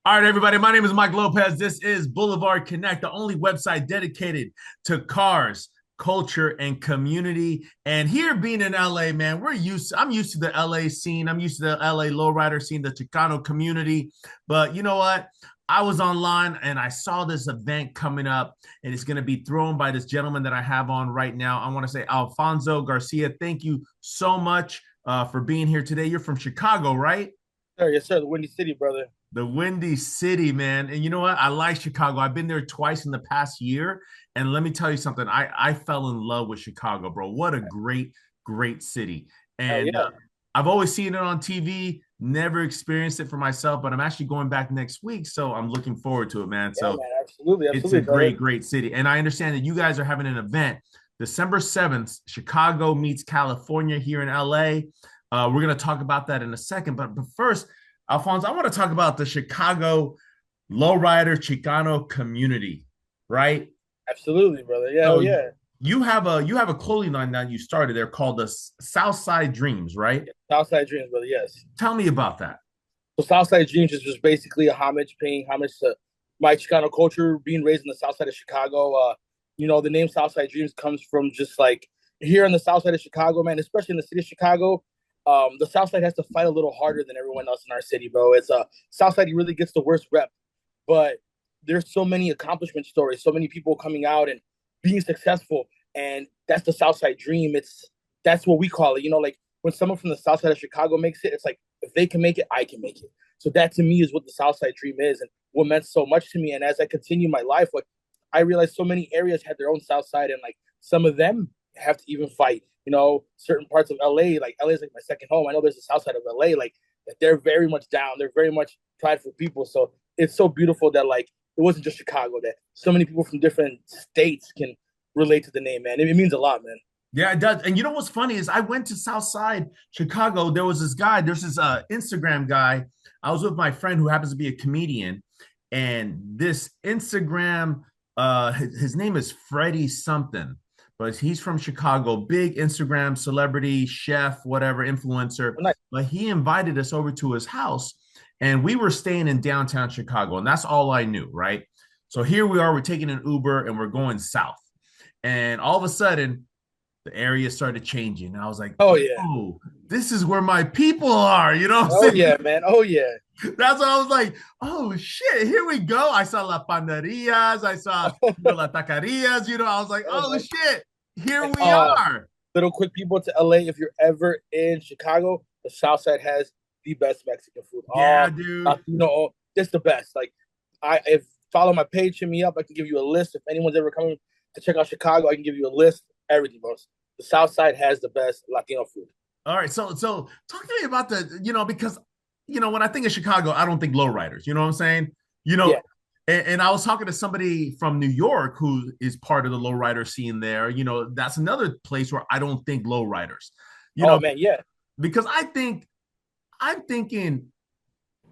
All right, everybody. My name is Mike Lopez. This is Boulevard Connect, the only website dedicated to cars, culture, and community. And here being in LA, man, I'm used to the LA scene. I'm used to the LA lowrider scene, the Chicano community. But you know what? I was online and I saw this event coming up, and it's going to be thrown by this gentleman that I have on right now. I want to say Alfonso Garcia. Thank you so much for being here today. You're from Chicago, right? Sir, yes, sir. The Windy City, brother. The Windy City, man. And you know what? I like Chicago. I've been there twice in the past year. And let me tell you something. I fell in love with Chicago, bro. What a great city. Hell And yeah. I've always seen it on TV, never experienced it for myself, but I'm actually going back next week. So I'm looking forward to it, man. Yeah, So man. Absolutely. it's a Absolutely, brother. great city. And I understand that you guys are having an event December 7th, Chicago meets California here in LA. We're going to talk about that in a second. But first, Alfonso, I want to talk about the Chicago lowrider Chicano community, right? Absolutely, brother. Yeah, hell So yeah. you have a clothing line that you started there called the Southside Dreams, right? Yeah. Southside Dreams, brother. Yes. Tell me about that. So Southside Dreams is just basically a homage, paying homage to my Chicano culture, being raised in the South Side of Chicago. The name Southside Dreams comes from just like here in the South Side of Chicago, man, especially in the city of Chicago. The South Side has to fight a little harder than everyone else in our city, bro. It's South Side really gets the worst rep, but there's so many accomplishment stories, so many people coming out and being successful, and that's the Southside dream. That's what we call it. Like when someone from the South Side of Chicago makes it, it's like if they can make it, I can make it. So that to me is what the Southside dream is, and what meant so much to me. And as I continue my life, like I realized so many areas had their own South Side, and like some of them have to even fight. Certain parts of LA, like LA is like my second home. I know there's a South Side of LA, like that they're very much down. They're very much prideful people. So it's so beautiful that like it wasn't just Chicago, that so many people from different states can relate to the name, man. It means a lot, man. Yeah, it does. And you know what's funny is I went to Southside Chicago. There's this Instagram guy. I was with my friend who happens to be a comedian, and this Instagram, his name is Freddie something, but he's from Chicago, big Instagram celebrity, chef, whatever, influencer. Well, nice. But he invited us over to his house, and we were staying in downtown Chicago, and that's all I knew, right? So here we are, we're taking an Uber and we're going south. And all of a sudden, the area started changing. And I was like, Oh yeah. oh, this is where my people are. You know what I'm Oh saying? yeah, man. Oh yeah. That's what I was like, oh shit, here we go. I saw La Panderias, I saw La Taquerias, I was like, Oh oh my. shit, here And we are. little quick people to LA. If you're ever in Chicago, the South Side has the best Mexican food. Yeah, dude. It's the best. Like, if follow my page, hit me up. I can give you a list. If anyone's ever coming to check out Chicago, I can give you a list. Everything, bro. The South Side has the best Latino food. All right, so talk to me about because when I think of Chicago, I don't think lowriders. You know what I'm saying? You know, Yeah. and I was talking to somebody from New York who is part of the lowrider scene there. That's another place where I don't think lowriders. You Oh know, man, yeah. because I'm thinking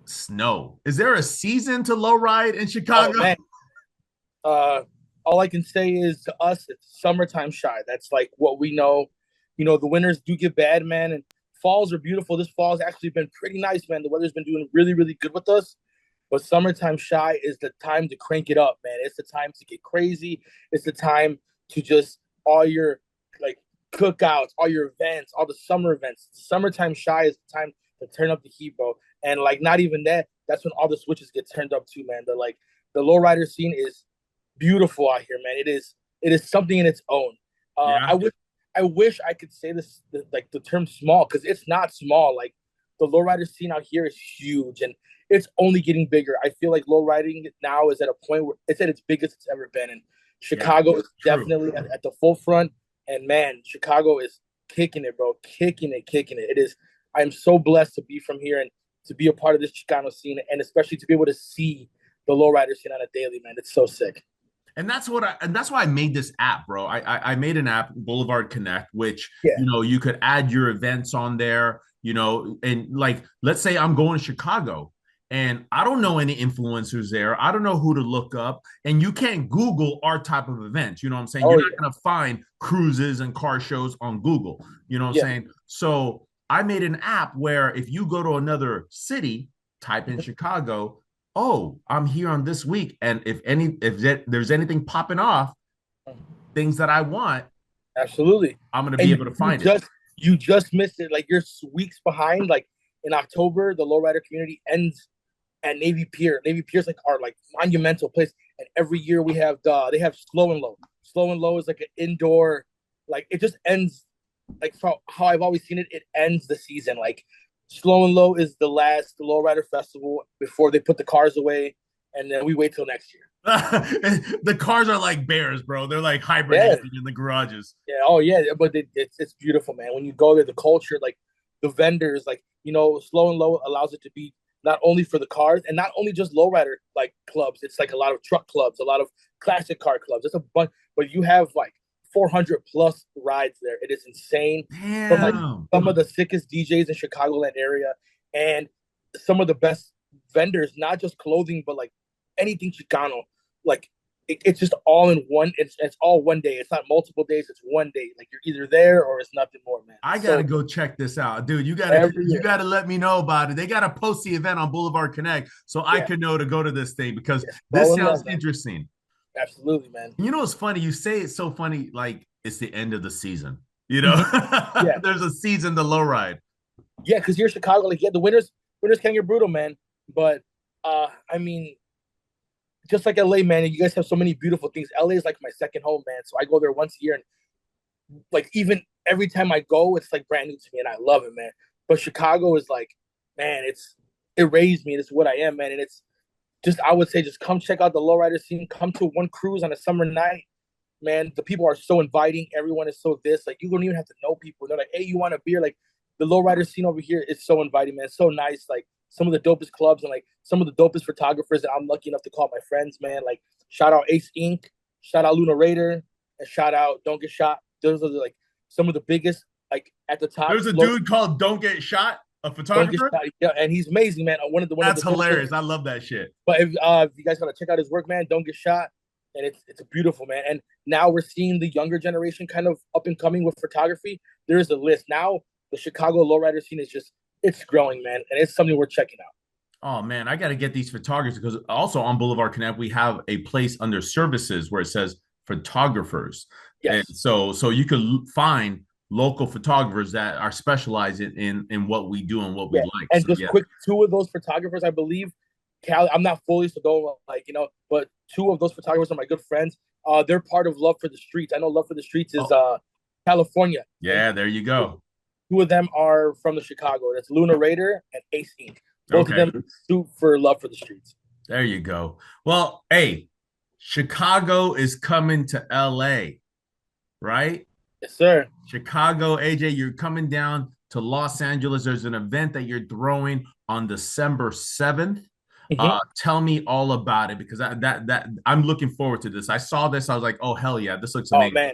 snow. Is there a season to lowride in Oh Chicago? man. Uh, all I can say is to us, it's summertime shy. That's like what we know. The winters do get bad, man, and falls are beautiful. This fall's actually been pretty nice, man. The weather's been doing really, really good with us. But summertime shy is the time to crank it up, man. It's the time to get crazy. It's the time to just all your like cookouts, all your events, all the summer events. Summertime shy is the time to turn up the heat, bro. And like not even that, that's when all the switches get turned up too, man. The lowrider scene is beautiful out here, man. It is something in its own. Uh, Yeah, I wish I wish I could say this like the term small because it's not small. Like the lowrider scene out here is huge and it's only getting bigger. I feel like lowriding now is at a point where it's at its biggest it's ever been, and yeah, Chicago is true. definitely at the forefront. And man, Chicago is kicking it, bro, kicking it, kicking it. It is. I'm so blessed to be from here and to be a part of this Chicano scene, and especially to be able to see the lowrider scene on a daily, man. It's so sick. And that's why I made this app, bro. I made an app, Boulevard Connect, which Yeah, you could add your events on there, and like let's say I'm going to Chicago and I don't know any influencers there. I don't know who to look up. And you can't Google our type of events. You know what I'm saying? oh You're not yeah, gonna find cruises and car shows on Google. You know what I'm yeah. saying? So I made an app where if you go to another city, type in Chicago, oh, I'm here on this week, and there's anything popping off, things that I want, Absolutely. I'm gonna And be able to you find it. just missed it. Like you're weeks behind. Like in October, the Lowrider community ends at Navy Pier. Navy Pier's like our like monumental place. And every year we have they have slow and low. Slow and low is like an indoor, like it just ends like from how I've always seen it, it ends the season. Like slow and low is the last Lowrider festival before they put the cars away, and then we wait till next year. The cars are like bears, bro. They're like Yeah, hibernating in the garages. yeah, oh yeah, but it's beautiful, man. When you go there, the culture, like the vendors, like slow and low allows it to be not only for the cars and not only just lowrider like clubs. It's like a lot of truck clubs, a lot of classic car clubs. It's a bunch, but you have like 400 plus rides there. It is insane. From like Damn. some of the sickest DJs in Chicagoland area, and some of the best vendors, not just clothing, but like anything Chicano. Like it's just all in one. It's all one day. It's not multiple days. It's one day. Like you're either there or it's nothing more, man. I It's gotta so go check this out, dude. every You year. gotta let me know about it. They gotta post the event on Boulevard Connect so I Yeah, can know to go to this thing because yeah. this Fall in sounds love, man. interesting. Absolutely, man. You know what's funny? You say it's so funny, like it's the end of the season. You know, Mhm. Yeah, there's a season to low ride. yeah. Because you're Chicago, like yeah, the winters can get brutal, man. But I mean, just like LA, man. You guys have so many beautiful things. LA is like my second home, man. So I go there once a year, and like even every time I go, it's like brand new to me, and I love it, man. But Chicago is like, man, it raised me. It's what I am, man, and it's just I would say just come check out the lowrider scene. Come to one cruise on a summer night, man. The people are so inviting. Everyone is so this. Like you don't even have to know people. They're like, hey, you want a beer? Like the lowrider scene over here is so inviting, man. It's so nice. Like some of the dopest clubs and like some of the dopest photographers that I'm lucky enough to call my friends, man. Like shout out Ace Inc., shout out Luna Raider, and shout out Don't Get Shot. Those are like some of the biggest like at the top. There's a dude called Don't Get Shot, a Don't Get photographer. Shot, yeah, and he's amazing, man. One of That's the dopest. hilarious. I love that shit. But if you guys gotta check out his work, man, Don't Get Shot, and it's a beautiful, man. And now we're seeing the younger generation kind of up and coming with photography. There is a list now. The Chicago lowrider scene is just it's growing, man, and it's something we're checking out. Oh man, I got to get these photographers because also on Boulevard Connect we have a place under services where it says photographers, and Yes. so you can find local photographers that are specialized in what we do and what we Yeah, like. and So just yeah. quick, two of those photographers, I believe, Cal. I'm not fully, so don't like but two of those photographers are my good friends. They're part of Love for the Streets. I know Love for the Streets is Oh, California, and yeah, there you go. two of them are from the Chicago. That's Luna Raider and Ace Inc. Both of Okay, them shoot for Love for the Streets. there you go. Well, hey, Chicago is coming to LA, right? Yes, sir. Chicago, AJ, you're coming down to Los Angeles. There's an event that you're throwing on December 7th. Mm-hmm. Tell me all about it because that I'm looking forward to this. I saw this, I was like, oh hell yeah, this looks Oh amazing. man,